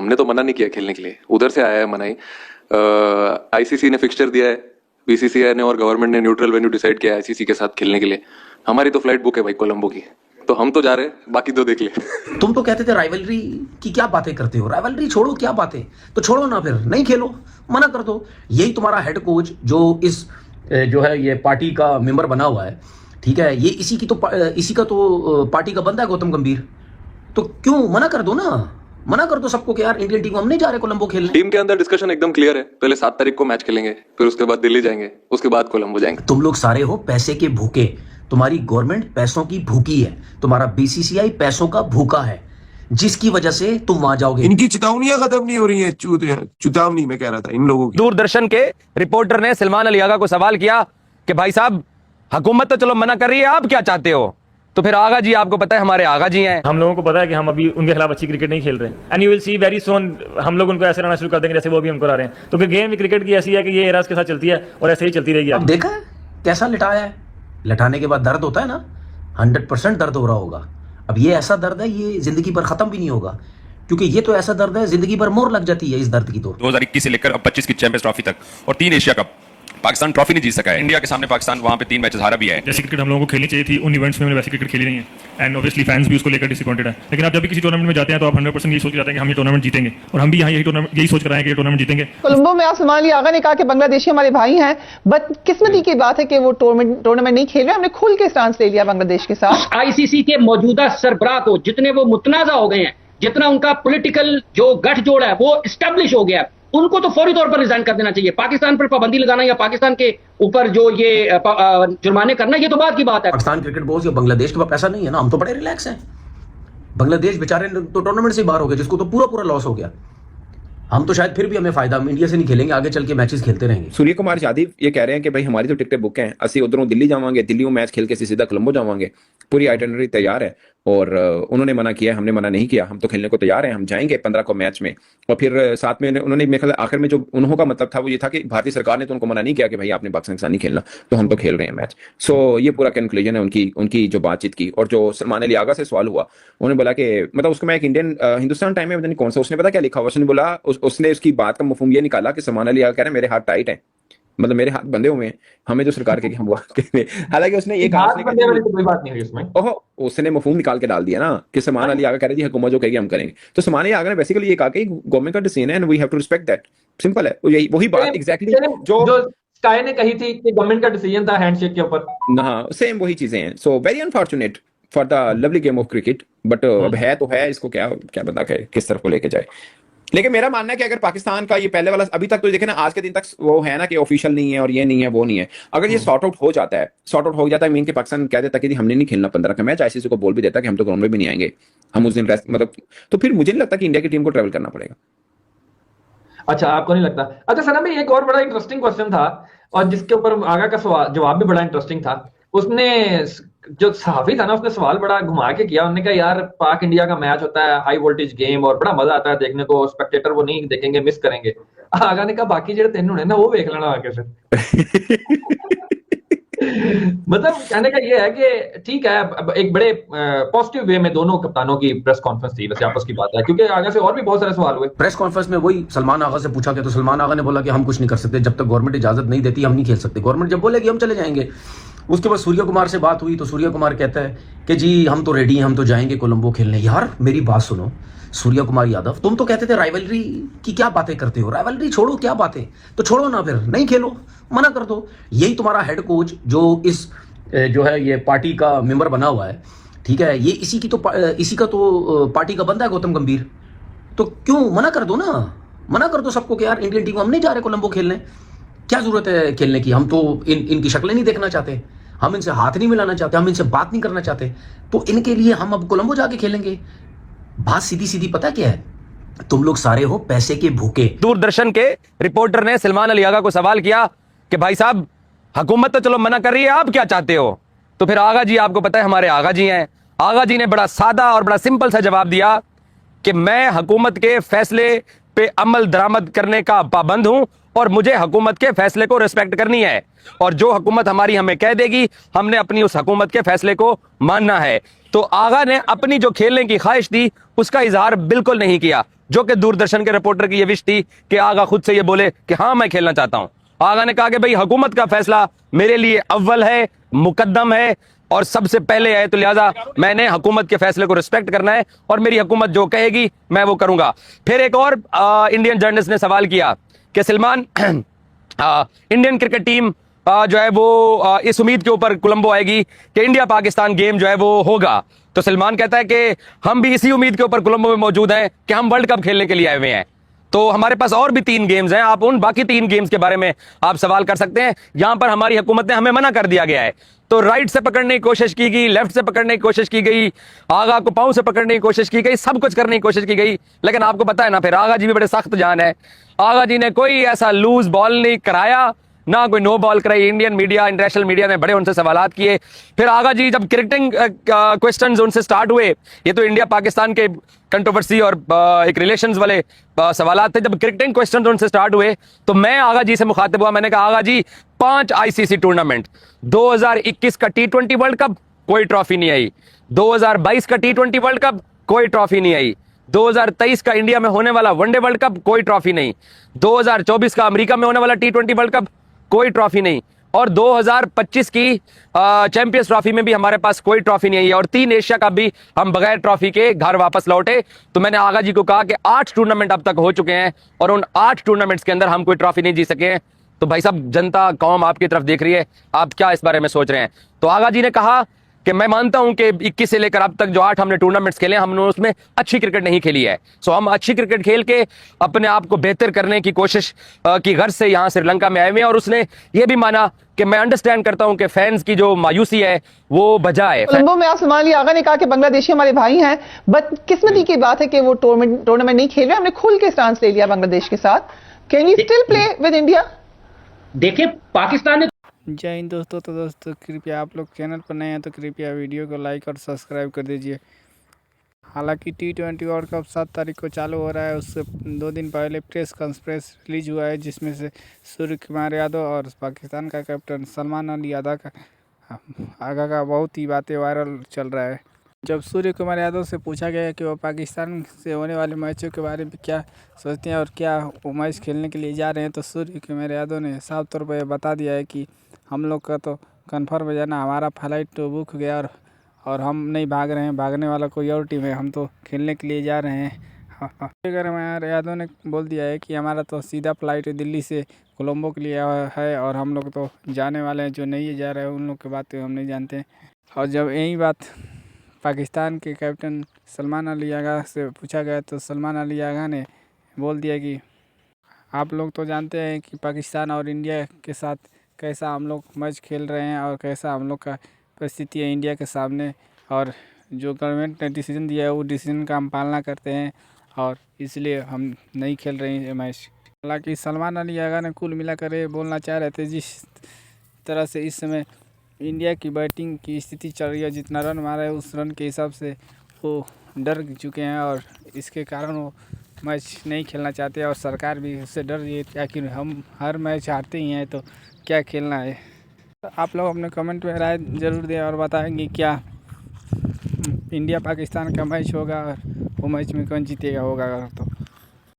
हमने तो मना नहीं किया खेलने के लिए, उधर से आया है मनाई। आईसीसी ने फिक्सचर दिया है, बीसीसीआई ने और गवर्नमेंट ने न्यूट्रल वेन्यू डिसाइड किया है आईसीसी के साथ खेलने के लिए। हमारी तो फ्लाइट बुक है भाई कोलंबो की, तो हम तो जा रहे हैं, बाकी तो देख ले। तुम तो कहते थे राइवलरी की क्या बातें करते हो, राइवलरी छोड़ो, क्या बातें, तो छोड़ो ना, फिर नहीं खेलो, मना कर दो। यही तुम्हारा हेड कोच जो इस जो है ये पार्टी का मेंबर बना हुआ है, ठीक है, ये इसी का तो पार्टी का बंदा है गौतम गंभीर, तो क्यों मना कर दो ना, मना कर दो सबको कि यार इंडियन टीम हम नहीं जा रहे कोलंबो खेलने। टीम के अंदर डिस्कशन एकदम क्लियर है, पहले 7 तारीख को मैच खेलेंगे, फिर उसके बाद दिल्ली जाएंगे, उसके बाद कोलंबो जाएंगे। तुम लोग सारे हो पैसे के भूखे, तुम्हारी गवर्नमेंट पैसों की भूखी है, तुम्हारा बीसीसीआई पैसों का भूखा है, जिसकी वजह से तुम वहां जाओगे। इनकी चेतावनियां खत्म नहीं हो रही है, चेतावनी मैं कह रहा था इन लोगों की। दूरदर्शन के रिपोर्टर ने सलमान अली आगा को सवाल किया कि भाई साहब हुकूमत तो चलो मना कर रही है, आप क्या चाहते हो? तो फिर आगा जी, आपको पता है हमारे आगा जी हैं, हम लोगों को पता है कि हम अभी उनके खिलाफ अच्छी क्रिकेट नहीं खेल रहे हैं, and you will see very soon हम लोग उनको ऐसे रहना शुरू कर देंगे जैसे वो भी हमको रह रहे हैं। तो गेम भी क्रिकेट की ऐसी है कि ये एराज के साथ चलती है और ऐसे ही चलती रहेगी। अब देखा है कैसा लिटाया है, लटाने के बाद दर्द होता है ना, 100% दर्द हो रहा होगा। अब ये ऐसा दर्द है, ये जिंदगी भर खत्म भी नहीं होगा, क्योंकि ये तो ऐसा दर्द है जिंदगी भर मोर लग जाती है इस दर्द की। तो 2021 से लेकर अब 25 की चैंपियंस ट्रॉफी तक और 3 एशिया कप पाकिस्तान ट्रॉफी नहीं जीत सका है। इंडिया के सामने पाकिस्तान वहां पे 3 मैचेस हारा भी है। जैसी क्रिकेट हम लोगों को खेलनी चाहिए थी उन इवेंट्स में वैसी क्रिकेट खेली नहीं है, एंड ऑब्वियसली फैंस भी उसको लेकर डिसअपॉइंटेड है। लेकिन आप जब भी किसी टूर्नामेंट में जाते हैं तो आप 100% यही सोच के जाते हैं कि हम ये टूर्नामेंट जीतेंगे, और हम भी यहाँ यही सोच कर आए कि ये टूर्नामेंट जीतेंगे। कोलंबो में आप सलमान अली आगा ने कहा कि बांग्लादेशी हमारे भाई हैं, बट किस्मती की बात है कि वो टूर्नामेंट नहीं खेल रहे, हमने खुल के स्टांस ले लिया बांग्लादेश के साथ। आईसीसी के मौजूदा सरबराह को जितने वो मुतनाजा हो गए हैं, जितना उनका पॉलिटिकल जो गठजोड़ है वो एस्टेब्लिश हो गया है, उनको तो फौरी तौर पर रिजाइन कर देना चाहिए। पाकिस्तान पर पाबंदी लगाना या पाकिस्तान के ऊपर जो ये जुर्माने करना, ये तो बात की बात है। पाकिस्तान क्रिकेट बोर्ड या बांग्लादेश के पास पैसा नहीं है ना, हम तो बड़े रिलैक्स हैं। बांग्लादेश बेचारे तो टूर्नामेंट से बाहर हो गए, जिसको तो पूरा लॉस हो गया। हम तो शायद फिर भी हमें फायदा, हम इंडिया से नहीं खेलेंगे, आगे चल के मैचेस खेलते रहेंगे। सूर्य कुमार यादव ये कह रहे हैं कि भाई हमारी तो टिकटें बुक हैं, असि उधरों दिल्ली जावांगे, दिल्ली मैच खेल के सीधा कोलंबो जावांगे, पूरी आइटनरी तैयार है। और उन्होंने मना किया, हमने मना नहीं किया, हम तो खेलने को तैयार हैं, हम जाएंगे 15 को मैच में। और फिर साथ में उन्होंने मेरे ख्याल आखिर में जो उन्हों का मतलब था वो ये था कि भारतीय सरकार ने तो उनको मना नहीं किया कि भाई आपने पाकिस्तान के साथ नहीं खेलना, तो हम तो खेल रहे हैं मैच। सो ये पूरा कंक्लूजन है उनकी जो बातचीत की। और जो सलमान अली आगा से सवाल हुआ, उन्होंने बोला कि मतलब उसको मैं एक इंडियन हिंदुस्तान टाइम में पता नहीं कौन सा उसने पता क्या लिखा हुआ, उसने बोला उसने उसकी बात का मफहूम ये निकाला कि सलमान अली आगा कह रहे हैं मेरे हाथ टाइट है, मतलब मेरे हाथ बंधे हुए हैं, हमें जो सरकार के हम हालांकि उसने ये कहा, कोई बात नहीं हुई उसमें, ओहो उसने मफहूम निकाल के डाल दिया ना कि सलमान अली आगा कह रहे जी हुकूमत जो कहेगी हम करेंगे। तो सलमान अली आगा ने बेसिकली ये कहा कि गवर्नमेंट का डिसीजन है and we have to respect that, simple है। यही वही बात एग्जैक्टली जो स्काई ने कही थी कि गवर्नमेंट का डिसीजन था हैंडशेक के ऊपर, हाँ सेम वही चीजें हैं। So very unfortunate for the lovely game of cricket, but अब है तो है, इसको क्या बंदा कहे किस तरफ को लेके जाए। लेकिन मेरा मानना है कि अगर पाकिस्तान का ये पहले वाला अभी तक तो देखे ना, आज के दिन तक वो है ना कि ऑफिशियल नहीं है और ये नहीं है वो नहीं है, अगर ये सॉर्ट आउट हो जाता है मीन के पाकिस्तान कह देता कि हमने नहीं खेलना 15 का मैच, आईसीसी को बोल भी देता कि हम तो ग्राउंड में भी नहीं आएंगे, हम उस दिन मतलब, तो फिर मुझे नहीं लगता कि इंडिया की टीम को ट्रैवल करना पड़ेगा। अच्छा आपको नहीं लगता? अच्छा सना भाई एक और बड़ा इंटरेस्टिंग क्वेश्चन था और जिसके ऊपर आगा का जवाब भी बड़ा इंटरेस्टिंग था। उसने जो सहाफी था ना, उसने सवाल बड़ा घुमा के किया, उन्होंने कहा यार पाक इंडिया का मैच होता है हाई वोल्टेज गेम और बड़ा मजा आता है देखने को, स्पेक्टेटर वो नहीं देखेंगे, मिस करेंगे। आगा ने कहा बाकी जो 3 होने ना वो देख लेना आके फिर। मतलब कहने का ये है कि ठीक है, एक बड़े पॉजिटिव वे में दोनों कप्तानों की प्रेस कॉन्फ्रेंस थी, वैसे आपस की बात है, क्योंकि आगे से और भी बहुत सारे सवाल हुए प्रेस कॉन्फ्रेंस में। वही सलमान आगा से पूछा गया तो सलमान आगा ने बोला कि हम कुछ नहीं कर सकते, जब तक गवर्नमेंट इजाजत नहीं देती हम नहीं खेल सकते, गवर्नमेंट जब बोलेगी हम चले जाएंगे। उसके बाद सूर्य कुमार से बात हुई तो सूर्य कुमार कहता है कि जी हम तो रेडी हैं, हम तो जाएंगे कोलंबो खेलने। यार मेरी बात सुनो सूर्य कुमार यादव, तुम तो कहते थे राइवलरी की क्या बातें करते हो, राइवलरी छोड़ो, क्या बातें, तो छोड़ो ना, फिर नहीं खेलो, मना कर दो। यही तुम्हारा हेड कोच जो इस जो है ये पार्टी का मेंबर बना हुआ है, ठीक है, ये इसी का तो पार्टी का बंदा है गौतम गंभीर, तो क्यों मना कर दो ना, मना कर दो सबको कि यार इंडियन टीम हम नहीं जा रहे कोलंबो खेलने, क्या जरूरत है खेलने की, हम तो इनकी शक्लें नहीं देखना चाहते, हम इनसे हाथ नहीं मिलाना चाहते, हम इनसे बात नहीं करना चाहते, तो इनके लिए हम अब कोलंबो जाके खेलेंगे। बात सीधी पता क्या है, तुम लोग सारे हो पैसे के भूखे। दूरदर्शन के रिपोर्टर ने सलमान अली आगा को सवाल किया कि भाई साहब हुकूमत तो चलो मना कर रही है, आप क्या चाहते हो? तो फिर आगा जी, आपको पता है हमारे आगा जी हैं, आगा जी ने बड़ा सादा और बड़ा सिंपल सा जवाब दिया कि मैं हुकूमत के फैसले पे अमल दरामद करने का पाबंद हूं और मुझे हुकूमत के फैसले को रिस्पेक्ट करनी है, और जो हुकूमत हमारी हमें कह देगी हमने अपनी उस हुकूमत के फैसले को मानना है। तो आगा ने अपनी जो खेलने की ख्वाहिश थी उसका इजहार बिल्कुल नहीं किया, जो कि दूरदर्शन के रिपोर्टर की ये विश थी कि आगा खुद से ये बोले कि हाँ मैं खेलना चाहता हूं। आगा ने कहा कि भाई हुकूमत का फैसला मेरे लिए अव्वल है, मुकद्दम है और सबसे पहले है, तो लिहाजा मैंने हुकूमत के फैसले को रिस्पेक्ट करना है और मेरी हुकूमत जो कहेगी मैं वो करूंगा। फिर एक और इंडियन जर्नलिस्ट ने सवाल किया कि सलमान इंडियन क्रिकेट टीम जो है वो इस उम्मीद के ऊपर कोलंबो आएगी कि इंडिया पाकिस्तान गेम जो है वो होगा। तो सलमान कहता है कि हम भी इसी उम्मीद के ऊपर कोलंबो में मौजूद हैं कि हम वर्ल्ड कप खेलने के लिए आए हुए हैं। तो हमारे पास और भी 3 गेम्स हैं, आप उन बाकी 3 गेम्स के बारे में आप सवाल कर सकते हैं। यहां पर हमारी हुकूमत ने हमें मना कर दिया गया है। तो राइट से पकड़ने की कोशिश की गई, लेफ्ट से पकड़ने की कोशिश की गई, आगा को पांव से पकड़ने की कोशिश की गई, सब कुछ करने की कोशिश की गई, लेकिन आपको पता है ना, फिर आगा जी भी बड़े सख्त जान है। आगा जी ने कोई ऐसा लूज बॉल नहीं कराया, ना कोई नो बॉल कराई। इंडियन मीडिया, इंटरनेशनल मीडिया ने बड़े उनसे सवालात किए। फिर आगा जी जब क्रिकेटिंग क्वेश्चंस उनसे स्टार्ट हुए, ये तो इंडिया पाकिस्तान के कंट्रोवर्सी और एक रिलेशंस वाले सवालात थे, जब क्रिकेटिंग क्वेश्चंस उनसे स्टार्ट हुए तो मैं आगा जी से मुखातिब हुआ। मैंने कहा आगा जी 5 आईसीसी टूर्नामेंट, 2021 का T20 वर्ल्ड कप कोई ट्रॉफी नहीं आई, 2022 का T20 वर्ल्ड कप कोई ट्रॉफी नहीं आई, 2023 का इंडिया में होने वाला वनडे वर्ल्ड कप कोई ट्रॉफी नहीं, 2024 का अमेरिका में होने वाला T20 वर्ल्ड कप कोई ट्रॉफी नहीं, और 2025 की चैंपियंस ट्रॉफी में भी हमारे पास कोई ट्रॉफी नहीं आई, और 3 एशिया कप भी हम बगैर ट्रॉफी के घर वापस लौटे। तो मैंने आगा जी को कहा कि 8 टूर्नामेंट अब तक हो चुके हैं और उन 8 टूर्नामेंट्स के अंदर हम कोई ट्रॉफी नहीं जीत सके हैं। तो भाई साहब, जनता कौम आपकी तरफ देख रही है, आप क्या इस बारे में सोच रहे हैं? तो आगा जी ने कहा कि मैं मानता हूं कि 21 से लेकर अब तक जो 8 हमने टूर्नामेंट्स खेले, हमने उसमें अच्छी क्रिकेट नहीं खेली है। सो हम अच्छी क्रिकेट खेल के अपने आप को बेहतर करने की कोशिश की गर्ज से यहाँ श्रीलंका में आए हुए हैं। और उसने ये भी माना कि मैं अंडरस्टैंड करता हूं कि फैंस की जो मायूसी है वो वजह है। कोलंबो में आप सलमान अली आगा ने कहा कि बांग्लादेशी हमारे भाई हैं, बट किस्मती की बात है कि वो टूर्नामेंट नहीं खेल रहे। हमने खुल के स्टांस ले लिया बांग्लादेश के साथ। Can we still play with India? देखिए, पाकिस्तान ने जय हिंद दोस्तों। तो दोस्तों, कृपया आप लोग चैनल पर नए हैं तो कृपया वीडियो को लाइक और सब्सक्राइब कर दीजिए। हालांकि T20 वर्ल्ड कप 7 तारीख को चालू हो रहा है, उससे 2 दिन पहले प्रेस कॉन्फ्रेंस रिलीज हुआ है, जिसमें से सूर्य कुमार यादव और पाकिस्तान का कैप्टन सलमान अली आगा का बहुत ही बातें वायरल चल रहा है। जब सूर्य कुमार यादव से पूछा गया कि वो पाकिस्तान से होने वाले मैचों के बारे में क्या सोचते हैं और क्या वो मैच खेलने के लिए जा रहे हैं, तो सूर्य कुमार यादव ने साफ तौर पर बता दिया है कि हम लोग का तो कन्फर्म है जाना, हमारा फ्लाइट तो बुक हो गया और हम नहीं भाग रहे हैं, भागने वाला कोई और टीम है, हम तो खेलने के लिए जा रहे हैं। अगर हमारे यादव ने बोल दिया है कि हमारा तो सीधा फ्लाइट दिल्ली से कोलंबो के लिए है और हम लोग तो जाने वाले हैं, जो नहीं जा रहे हैं उन लोग की बातें हम नहीं जानते। और जब यही बात पाकिस्तान के कैप्टन सलमान अली आगा से पूछा गया तो सलमान अली आगा ने बोल दिया कि आप लोग तो जानते हैं कि पाकिस्तान और इंडिया के साथ कैसा हम लोग मैच खेल रहे हैं और कैसा हम लोग का परिस्थिति है इंडिया के सामने, और जो गवर्नमेंट ने डिसीजन दिया है वो डिसीजन का हम पालना करते हैं और इसलिए हम नहीं खेल रहे हैं मैच। हालांकि सलमान अली आगा ने कुल मिलाकर ये बोलना चाह रहे थे, जिस तरह से इस समय इंडिया की बैटिंग की स्थिति चल रही है, जितना रन मारा है उस रन के हिसाब से वो डर चुके हैं और इसके कारण वो मैच नहीं खेलना चाहते और सरकार भी उससे डर रही है कि आखिर हम हर मैच हारते ही हैं तो क्या खेलना है। तो आप लोग अपने कमेंट में राय ज़रूर दें और बताएंगे क्या इंडिया पाकिस्तान का मैच होगा और वो मैच में कौन जीतेगा होगा। अगर तो